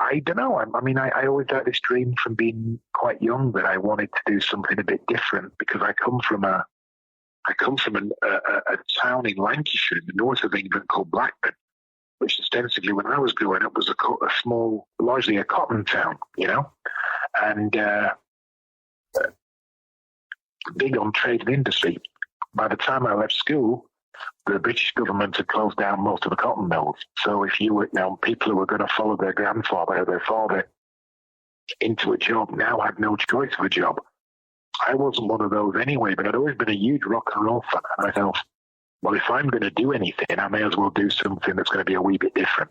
I always had this dream from being quite young that I wanted to do something a bit different because I come from a town in Lancashire in the north of England called Blackburn, which ostensibly when I was growing up was a small, largely a cotton town, and big on trade and industry. By the time I left school, the British government had closed down most of the cotton mills. So if you were, people who were going to follow their grandfather or their father into a job now had no choice of a job. I wasn't one of those anyway, but I'd always been a huge rock and roll fan. And I thought, well, if I'm going to do anything, I may as well do something that's going to be a wee bit different.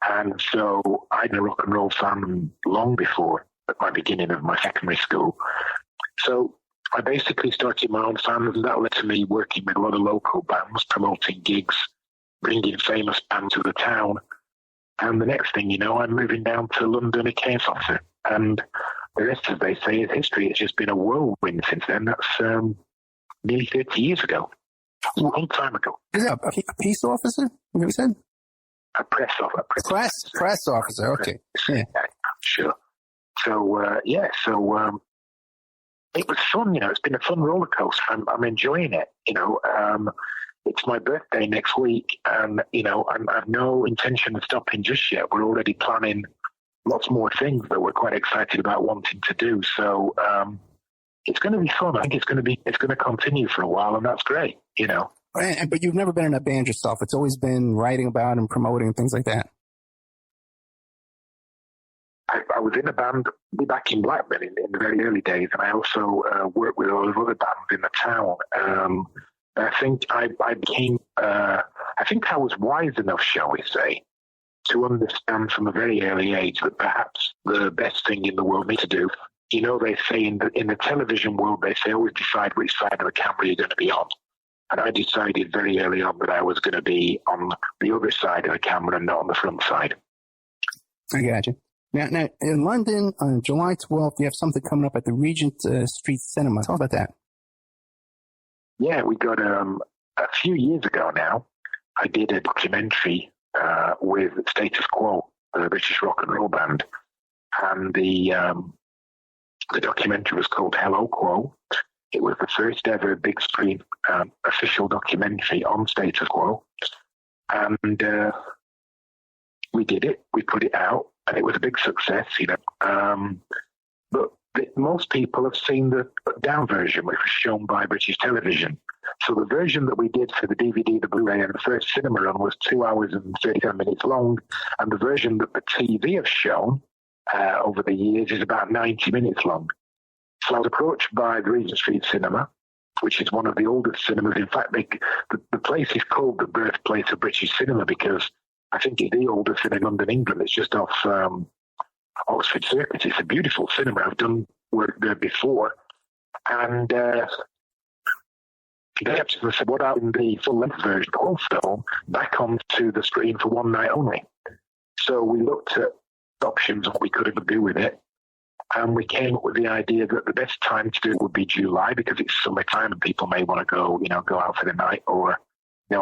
And so I'd been a rock and roll fan long before at my beginning of my secondary school. So I basically started my own fans, and that led to me working with a lot of local bands, promoting gigs, bringing famous bands to the town. And the next thing you know, I'm moving down to London a case officer. And the rest, as they say, is history. It's just been a whirlwind since then. That's nearly 30 years ago. A long time ago. Is that a peace officer? What you said? A press officer. Press officer. Okay. Yeah. Sure. So it was fun. It's been a fun roller coaster. I'm enjoying it. It's my birthday next week, and I've no intention of stopping just yet. We're already planning lots more things that we're quite excited about wanting to do. So it's going to be fun. I think it's going to continue for a while, and that's great. But you've never been in a band yourself. It's always been writing about and promoting things like that. I was in a band back in Blackburn in the very early days, and I also worked with a lot of other bands in the town. I think I became. I think I was wise enough, shall we say, to understand from a very early age that perhaps the best thing in the world me to do. They say in the television world, they say always decide which side of the camera you're going to be on. And I decided very early on that I was going to be on the other side of the camera and not on the front side. I got you. Now in London on July 12th, you have something coming up at the Regent Street Cinema. Tell us about that. Yeah, we got a few years ago now. I did a documentary with Status Quo, the British rock and roll band, and the documentary was called Hello Quo. It was the first ever big screen official documentary on Status Quo, and we did it. We put it out, and it was a big success, but most people have seen the down version, which was shown by British television. So the version that we did for the DVD, the Blu-ray, and the first cinema run was 2 hours and 37 minutes long, and the version that the TV have shown over the years is about 90 minutes long. So I was approached by the Regent Street Cinema, which is one of the oldest cinemas. In fact, the place is called the birthplace of British cinema because I think it's the oldest in London, England. It's just off Oxford Circus. It's a beautiful cinema. I've done work there before. And they actually said, what happened the full-length version, the whole film, back onto the screen for one night only. So we looked at options of what we could do with it, and we came up with the idea that the best time to do it would be July, because it's summertime and people may want to go out for the night, or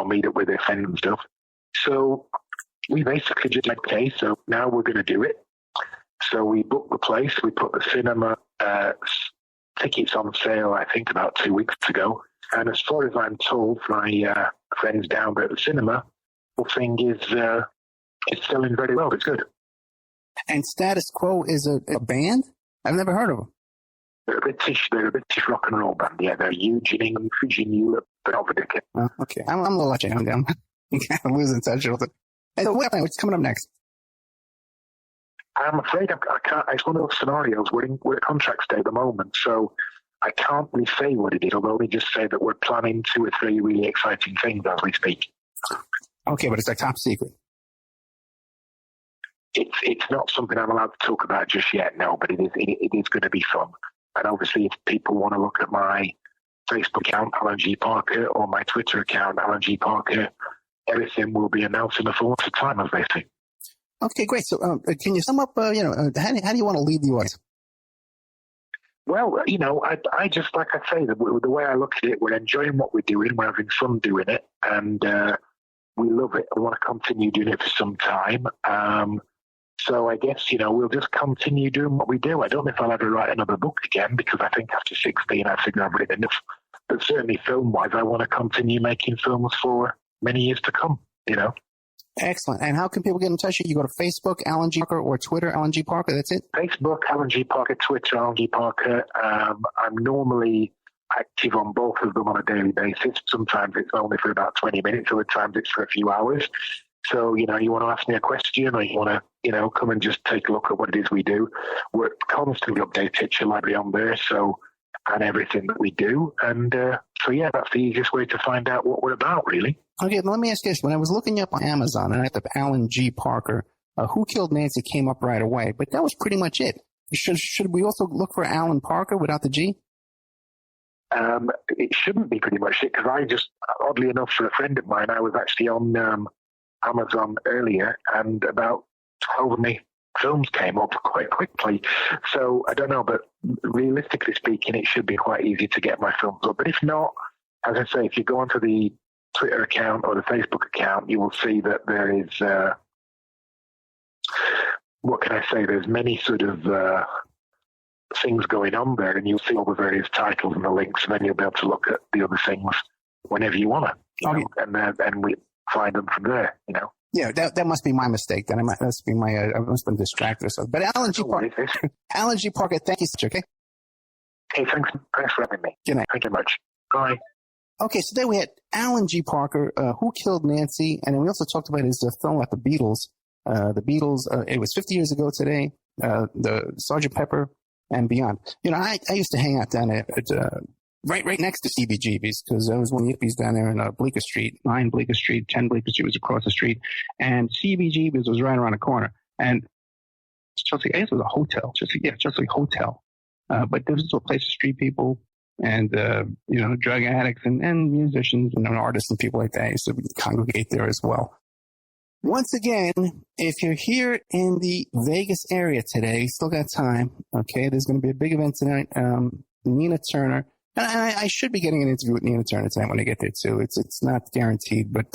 meet up with their friends and stuff. So we basically just said, okay, so now we're going to do it. So we booked the place, we put the cinema tickets on sale, I think about 2 weeks ago. And as far as I'm told, my friends down there at the cinema, the thing is it's selling very well. It's good. And Status Quo is a band? I've never heard of them. They're a British rock and roll band. Yeah, they're huge in England, huge in Europe, but not particularly. Oh, okay. I'm a little watching. I'm kind of losing touch with it. Hey, so what's coming up next? I'm afraid I can't. It's one of those scenarios. We're at contract state at the moment, so I can't really say what it is. I'll only just say that we're planning 2 or 3 really exciting things as we speak. Okay, but it's like top secret. It's not something I'm allowed to talk about just yet, no, but it is going to be fun. And obviously, if people want to look at my Facebook account, Alan G. Parker, or my Twitter account, Alan G. Parker, everything will be announced in the fullness of time, as they say. Okay, great. So can you sum up, how do you want to lead the audience? Well, I just, like I say, the way I look at it, we're enjoying what we're doing, we're having fun doing it, and we love it. We want to continue doing it for some time. So I guess, we'll just continue doing what we do. I don't know if I'll ever write another book again, because I think after 16, I figure I've written enough. But certainly film-wise, I want to continue making films for many years to come, Excellent. And how can people get in touch with you? You go to Facebook, Alan G. Parker, or Twitter, Alan G. Parker. That's it? Facebook, Alan G. Parker, Twitter, Alan G. Parker. I'm normally active on both of them on a daily basis. Sometimes it's only for about 20 minutes, other times it's for a few hours. So, you want to ask me a question, or you want to, come and just take a look at what it is we do. We're constantly update picture library on there, and everything that we do. And that's the easiest way to find out what we're about, really. Okay, let me ask you this. When I was looking up on Amazon and I typed Alan G. Parker, Who Killed Nancy came up right away, but that was pretty much it. Should we also look for Alan Parker without the G? It shouldn't be pretty much it, because I just, oddly enough, for a friend of mine, I was actually on Amazon earlier, and about 12 of my films came up quite quickly. So I don't know, but realistically speaking, it should be quite easy to get my films up. But if not, as I say, if you go onto the Twitter account or the Facebook account, you will see that there is, what can I say, there's many sort of things going on there, and you'll see all the various titles and the links, and then you'll be able to look at the other things whenever you want to, and we find them from there, Yeah, that must be my mistake. Then I must have been distracted or something. But Alan G. Parker, Alan G. Parker, thank you so much. Okay. Hey, thanks for having me. Good night. Thank you much. Bye. Okay, so then we had Alan G. Parker, Who Killed Nancy, and then we also talked about his film about the Beatles. The Beatles, it was 50 years ago today, the Sgt. Pepper and beyond. I used to hang out down at right next to CBGB's, because there was one Yippies down there in Bleecker Street, 9 Bleecker Street, 10 Bleecker Street was across the street, and CBGB's was right around the corner. And I guess it was a hotel, just like a hotel. But there was also a place for street people and, drug addicts and musicians and artists and people like that used to congregate there as well. Once again, if you're here in the Vegas area today, still got time. Okay, there's going to be a big event tonight. Nina Turner. And I should be getting an interview with Nina Turner tonight when I get there too. It's not guaranteed, but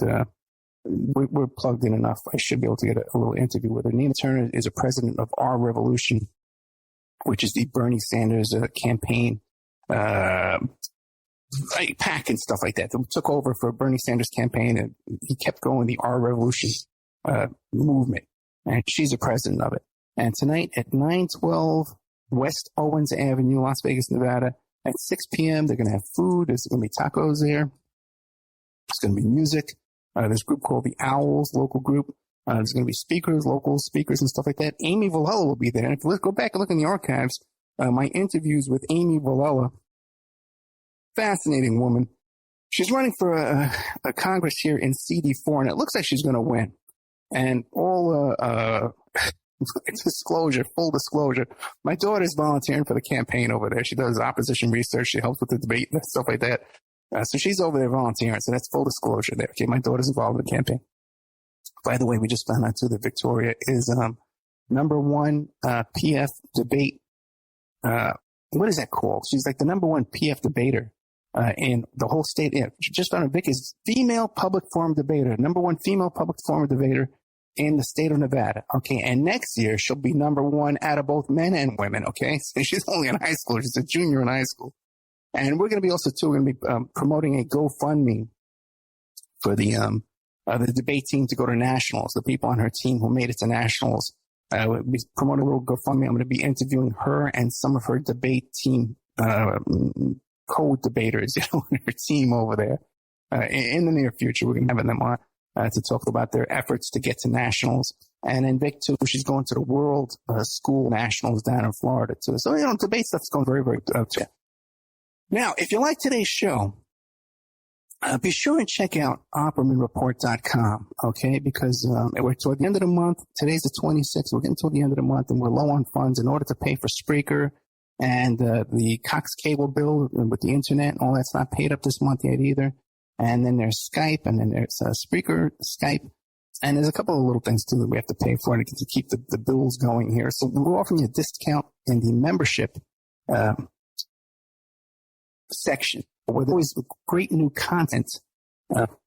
we're plugged in enough. I should be able to get a little interview with her. Nina Turner is a president of Our Revolution, which is the Bernie Sanders campaign PAC and stuff like that. They took over for Bernie Sanders campaign, and he kept going the Our Revolution movement, and she's a president of it. And tonight at 912 West Owens Avenue, Las Vegas, Nevada, at 6 p.m., they're going to have food. There's going to be tacos there. There's going to be music. There's a group called the Owls, local group. There's going to be speakers, local speakers and stuff like that. Amy Villella will be there. And if you go back and look in the archives, my interviews with Amy Villella, fascinating woman. She's running for a Congress here in CD4, and it looks like she's going to win. And all full disclosure, my daughter's volunteering for the campaign over there. She does opposition research. She helps with the debate and stuff like that. So she's over there volunteering. So that's full disclosure there. Okay, my daughter's involved in the campaign. By the way, we just found out too that Victoria is number one PF debate. What is that called? She's like the number one PF debater in the whole state. Yeah, just found out Vic is female public forum debater, number one female public forum debater in the state of Nevada. Okay, and next year she'll be number one out of both men and women. Okay, so she's only in high school. She's a junior in high school. And we're going to be also, too, going to be promoting a GoFundMe for the debate team to go to nationals, the people on her team who made it to nationals. We'll be promoting a little GoFundMe. I'm going to be interviewing her and some of her debate team co-debaters, on her team over there. In the near future, we're going to have them on to talk about their efforts to get to nationals. And then Vic, too, she's going to the World School Nationals down in Florida, too. So, debate stuff's going very, very good. Now, if you like today's show, be sure and check out OppermanReport.com, okay? Because we're toward the end of the month. Today's the 26th. We're getting toward the end of the month, and we're low on funds in order to pay for Spreaker and the Cox cable bill with the internet and all that's not paid up this month yet either. And then there's Skype, and then there's Spreaker, Skype, and there's a couple of little things, too, that we have to pay for to keep the bills going here. So we're offering you a discount in the membership section where there's always great new content up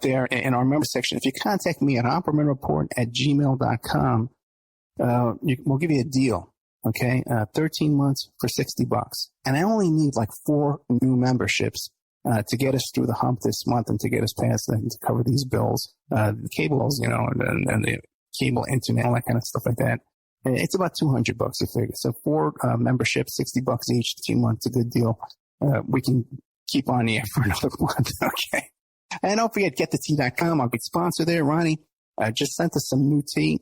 there in our member section. If you contact me at oppermanreport@gmail.com, we'll give you a deal, okay? 13 months for $60. And I only need like 4 new memberships to get us through the hump this month and to get us past and to cover these bills, the cables, and the cable internet, all that kind of stuff like that. It's about $200 a figure. So 4 memberships, $60 each, 2 months, a good deal. We can keep on the air for another month. Okay. And don't forget, getthetea.com, our big sponsor there. Ronnie just sent us some new tea.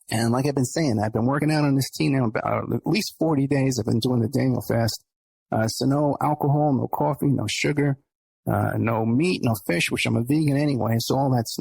And like I've been saying, I've been working out on this tea now about at least 40 days. I've been doing the Daniel fast. So no alcohol, no coffee, no sugar, no meat, no fish, which I'm a vegan anyway. So all that's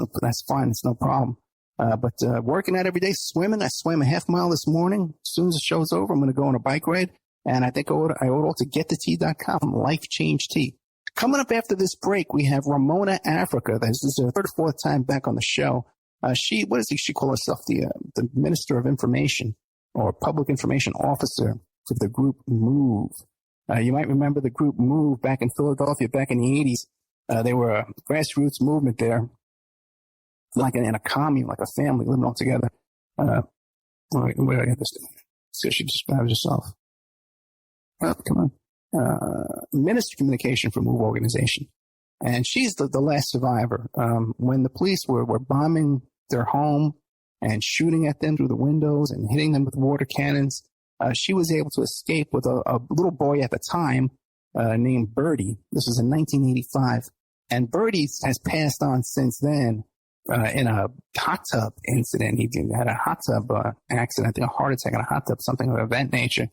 fine. It's no problem. But working out every day, swimming. I swam a half mile this morning. As soon as the show's over, I'm going to go on a bike ride. And I think I owe it all to getthetea.com, Life Change Tea. Coming up after this break, we have Ramona Africa. This is her 3rd or 4th time back on the show. What does she call herself? The Minister of Information or Public Information Officer for the group MOVE. You might remember the group MOVE back in Philadelphia back in the 80s. They were a grassroots movement there. Like in a commune, like a family living all together. Where did I get this? So she just grabbed herself. Oh, come on. Minister of Communication for MOVE organization. And she's the last survivor. When the police were bombing their home and shooting at them through the windows and hitting them with water cannons, she was able to escape with a little boy at the time named Birdie. This was in 1985. And Birdie has passed on since then. In a hot tub incident. He had a hot tub accident, I think a heart attack in a hot tub, something of that nature.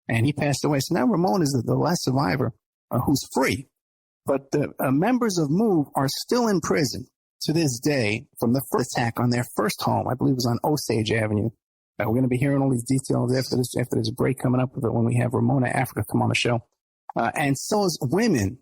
And he passed away. So now Ramon is the last survivor who's free. But the members of MOVE are still in prison to this day from the first attack on their first home. I believe it was on Osage Avenue. We're going to be hearing all these details after this break coming up when we have Ramona Africa come on the show. And so is women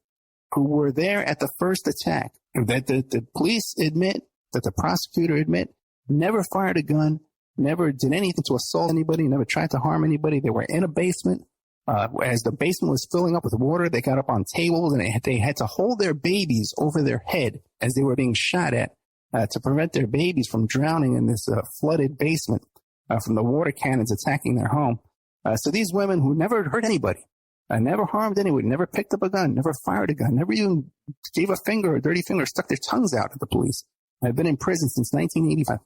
who were there at the first attack that the police admit, that the prosecutor admit, never fired a gun, never did anything to assault anybody, never tried to harm anybody. They were in a basement. As the basement was filling up with water, they got up on tables and they had to hold their babies over their head as they were being shot at to prevent their babies from drowning in this flooded basement from the water cannons attacking their home. So these women who never hurt anybody, never harmed anyone, never picked up a gun, never fired a gun, never even gave a finger, a dirty finger, stuck their tongues out at the police. I've been in prison since 1985,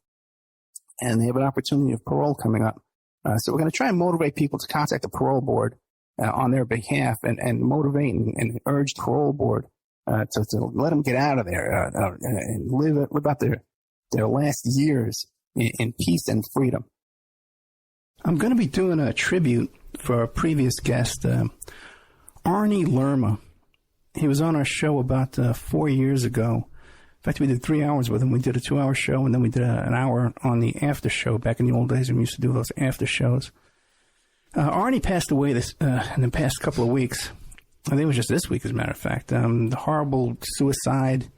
and they have an opportunity of parole coming up. So we're going to try and motivate people to contact the parole board on their behalf and motivate and urge the parole board to let them get out of there and live out their last years in peace and freedom. I'm going to be doing a tribute for a previous guest, Arnie Lerma. He was on our show about 4 years ago. In fact, we did 3 hours with him. We did a 2-hour show, and then we did an hour on the after show. Back in the old days, we used to do those after shows. Arnie passed away in the past couple of weeks, I think it was just this week, as a matter of fact, the horrible suicide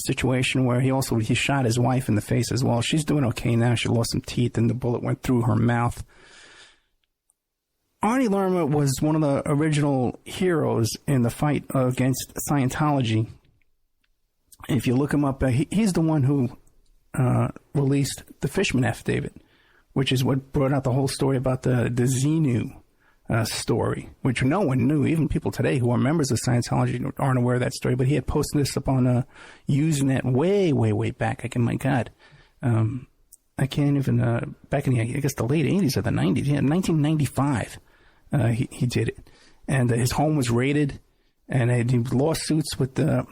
situation where he shot his wife in the face as well. She's doing okay now. She lost some teeth and the bullet went through her mouth. Arnie Lerma was one of the original heroes in the fight against Scientology. If you look him up, he's the one who released the Fishman Affidavit, which is what brought out the whole story about the Xenu story, which no one knew. Even people today who are members of Scientology aren't aware of that story. But he had posted this up on Usenet way back. My God. I can't even, back in I guess the late 80s or the 90s. Yeah, 1995, he did it. And his home was raided, and he had lawsuits with the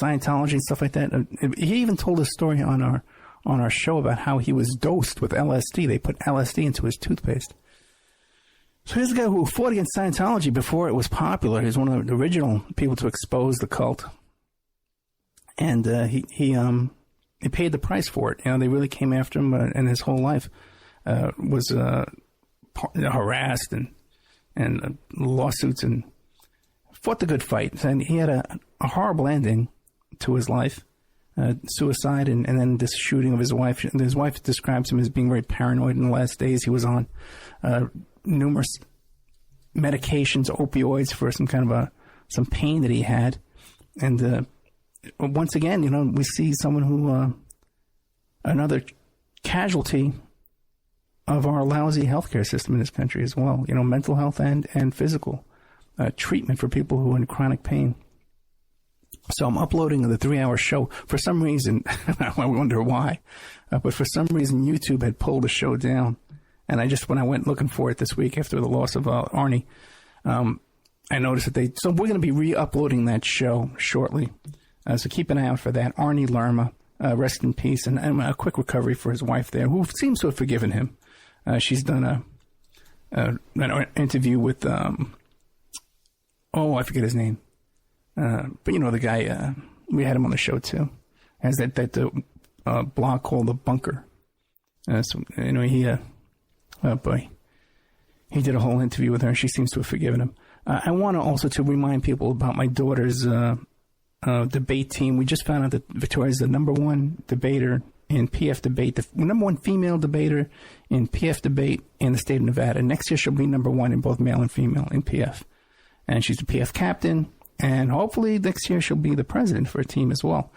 Scientology and stuff like that. He even told a story on our show about how he was dosed with LSD. They put LSD into his toothpaste. So here's a guy who fought against Scientology before it was popular. He's one of the original people to expose the cult. And he paid the price for it. You know, they really came after him, and his whole life was harassed and lawsuits, and fought the good fight. And he had a horrible ending to his life, suicide, and then this shooting of his wife. And his wife describes him as being very paranoid in the last days. He was on numerous medications, opioids, for some kind of some pain that he had. And once again, you know, we see someone who, another casualty of our lousy healthcare system in this country as well. You know, mental health and physical treatment for people who are in chronic pain. So I'm uploading the 3-hour show. For some reason, I wonder why, but for some reason YouTube had pulled the show down. And when I went looking for it this week after the loss of Arnie, I noticed that so we're going to be re-uploading that show shortly. So keep an eye out for that. Arnie Lerma, rest in peace, and a quick recovery for his wife there, who seems to have forgiven him. She's done an interview with, I forget his name. But you know, the guy, we had him on the show too. Has that blog called The Bunker. So, you know, he did a whole interview with her. She seems to have forgiven him. I want also to remind people about my daughter's debate team. We just found out that Victoria's the number one debater in PF debate, the number one female debater in PF debate in the state of Nevada. Next year she'll be number one in both male and female in PF. And she's the PF captain. And hopefully next year she'll be the president for a team as well.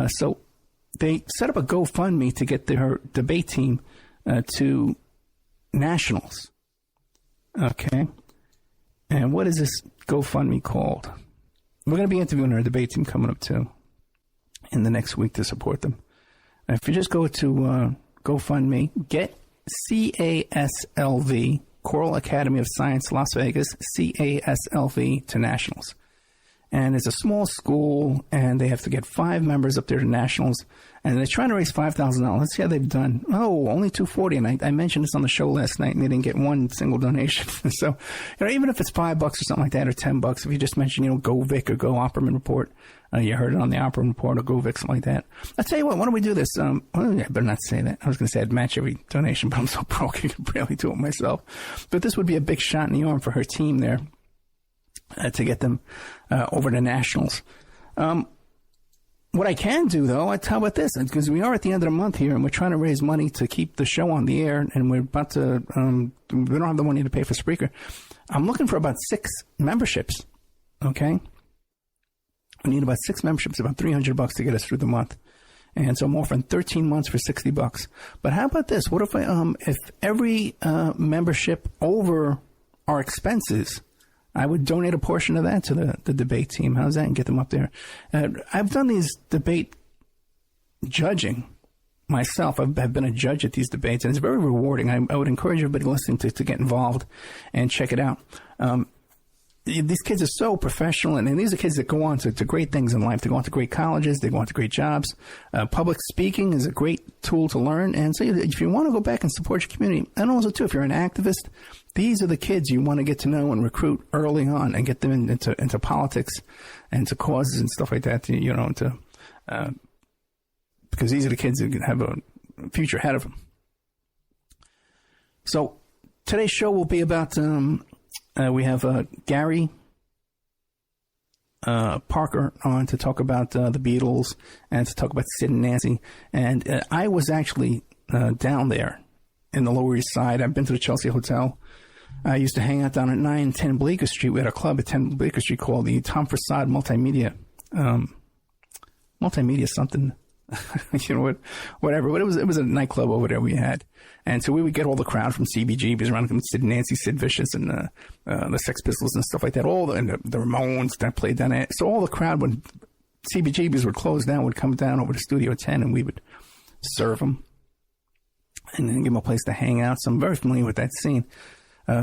So they set up a GoFundMe to get her debate team to nationals. Okay. And what is this GoFundMe called? We're going to be interviewing our debate team coming up too in the next week to support them. And if you just go to GoFundMe, get CASLV, Choral Academy of Science, Las Vegas, CASLV to nationals. And it's a small school, and they have to get 5 members up there to nationals, and they're trying to raise $5,000. Let's see how they've done. Oh, only $240, and I mentioned this on the show last night, and they didn't get one single donation. So, you know, even if it's $5 or something like that, or $10, if you just mention, you know, Go Vic or Go Opperman Report, you heard it on the Opperman Report or Go Vic, something like that. I'll tell you what, why don't we do this? I better not say that. I was going to say I'd match every donation, but I'm so broke I can barely do it myself. But this would be a big shot in the arm for her team there. To get them over to nationals. What I can do, though, how about this? Because we are at the end of the month here, and we're trying to raise money to keep the show on the air, and we're about to, we don't have the money to pay for Spreaker. I'm looking for about 6 memberships, okay? We need about 6 memberships, about $300 to get us through the month. And so I'm offering 13 months for $60. But how about this? What if every membership over our expenses, I would donate a portion of that to the debate team. How's that? And get them up there. I've done these debate judging myself. I've been a judge at these debates, and it's very rewarding. I would encourage everybody listening to get involved and check it out. These kids are so professional, and these are kids that go on to great things in life. They go on to great colleges. They go on to great jobs. Public speaking is a great tool to learn. And so if you want to go back and support your community, and also, too, if you're an activist, these are the kids you want to get to know and recruit early on and get them into politics and to causes and stuff like that, you know, because these are the kids that have a future ahead of them. So today's show will be about... we have Gary Parker on to talk about the Beatles and to talk about Sid and Nancy. And I was actually down there in the Lower East Side. I've been to the Chelsea Hotel. I used to hang out down at 910 Bleecker Street. We had a club at 10 Bleecker Street called the Tom Prasad Multimedia something. You know what, whatever. But it was a nightclub over there we had. And so we would get all the crowd from CBGBs around, Sid and Nancy, Sid Vicious, and the Sex Pistols and stuff like that. And the Ramones that played down there. So all the crowd, when CBGBs would close down, would come down over to Studio 10, and we would serve them and then give them a place to hang out. So I'm very familiar with that scene. We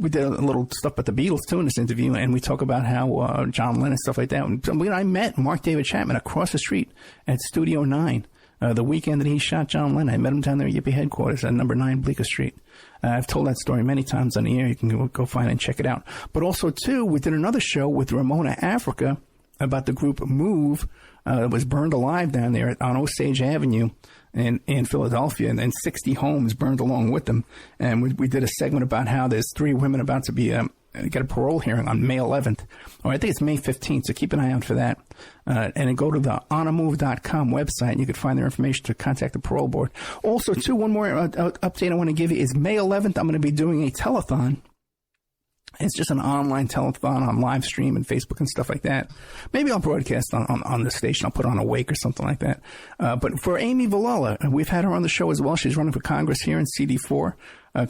did a little stuff about the Beatles, too, in this interview, and we talk about how John Lennon and stuff like that. And I met Mark David Chapman across the street at Studio 9 the weekend that he shot John Lennon. I met him down there at Yippee headquarters at number 9 Bleecker Street. I've told that story many times on the air. You can go find it and check it out. But also, too, we did another show with Ramona Africa about the group Move that was burned alive down there on Osage Avenue in Philadelphia, and 60 homes burned along with them. And we did a segment about how there's 3 women about to be get a parole hearing on May 11th, or I think it's May 15th, so keep an eye out for that. And then go to the onamove.com website, and you can find their information to contact the parole board. Also, too, one more update I want to give you is May 11th, I'm going to be doing a telethon. It's just an online telethon on live stream and Facebook and stuff like that. Maybe I'll broadcast on the station. I'll put on a wake or something like that. But for Amy Villala, we've had her on the show as well. She's running for Congress here in CD4,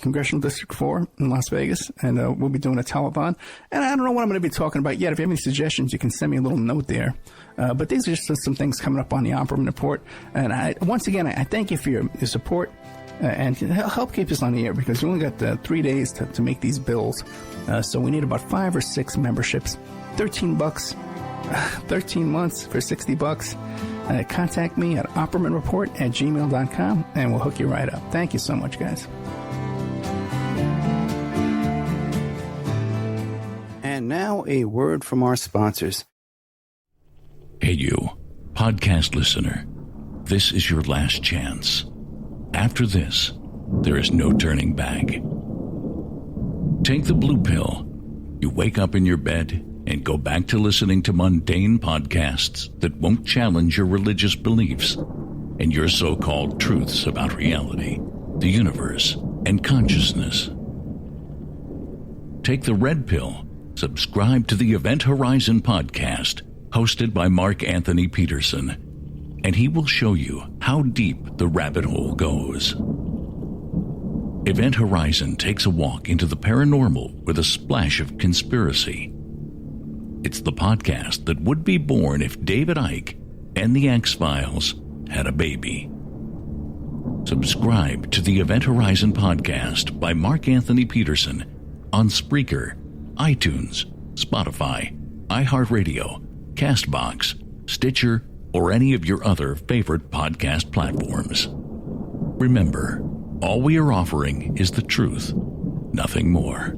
Congressional District 4 in Las Vegas. And we'll be doing a telethon. And I don't know what I'm going to be talking about yet. If you have any suggestions, you can send me a little note there. But these are just some things coming up on the Opperman Report. And once again, I thank you for your support. And help keep us on the air, because we only got 3 days to make these bills. So we need about 5 or 6 memberships. $13, 13 months for $60. Contact me at oppermanreport@gmail.com, and we'll hook you right up. Thank you so much, guys. And now a word from our sponsors. Hey, you, podcast listener. This is your last chance. After this, there is no turning back. Take the blue pill. You wake up in your bed and go back to listening to mundane podcasts that won't challenge your religious beliefs and your so-called truths about reality, the universe, and consciousness. Take the red pill. Subscribe to the Event Horizon podcast, hosted by Mark Anthony Peterson, and he will show you how deep the rabbit hole goes. Event Horizon takes a walk into the paranormal with a splash of conspiracy. It's the podcast that would be born if David Icke and the X-Files had a baby. Subscribe to the Event Horizon podcast by Mark Anthony Peterson on Spreaker, iTunes, Spotify, iHeartRadio, CastBox, Stitcher, or any of your other favorite podcast platforms. Remember, all we are offering is the truth, nothing more.